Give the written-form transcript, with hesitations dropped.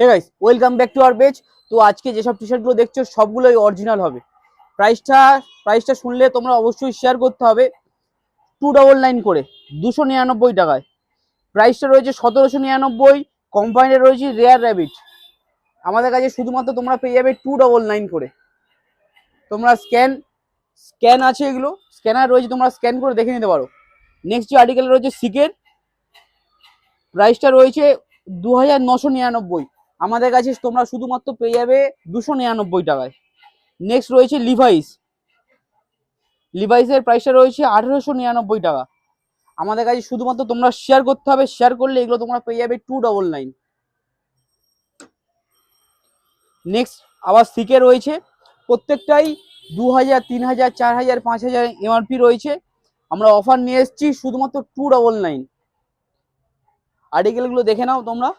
Hey guys, welcome back to our page. তো আজকে যেসব টি শার্টগুলো দেখছো সবগুলোই অরিজিনাল হবে। প্রাইসটা শুনলে তোমরা অবশ্যই শেয়ার করতে হবে। 299 করে 299 টাকায় প্রাইসটা রয়েছে। 1799 কোম্পানিটা রয়েছে রেয়ার র্যাবিট। আমাদের কাছে শুধুমাত্র তোমরা পেয়ে যাবে 299 করে। তোমরা স্ক্যান আছে, এগুলো স্ক্যানার রয়েছে, তোমরা স্ক্যান করে দেখে নিতে পারো। নেক্সট যে আর্টিকেল রয়েছে সিকের, প্রাইসটা রয়েছে 2999। আমাদের কাছে তোমরা শুধুমাত্র পেয়ে যাবে 299 টাকায়। নেক্সট রয়েছে লিভাইসের প্রাইসটা রয়েছে 1899 টাকা। আমাদের কাছে শুধুমাত্র তোমরা শেয়ার করতে হবে, শেয়ার করলে এগুলো তোমরা পেয়ে যাবে 299। নেক্সট আবার সিকে রয়েছে, প্রত্যেকটাই 2000, 3000, 4000, 5000 এমআরপি রয়েছে। আমরা অফার নিয়ে এসেছি শুধুমাত্র 299। আর্টিকেলগুলো দেখে নাও তোমরা।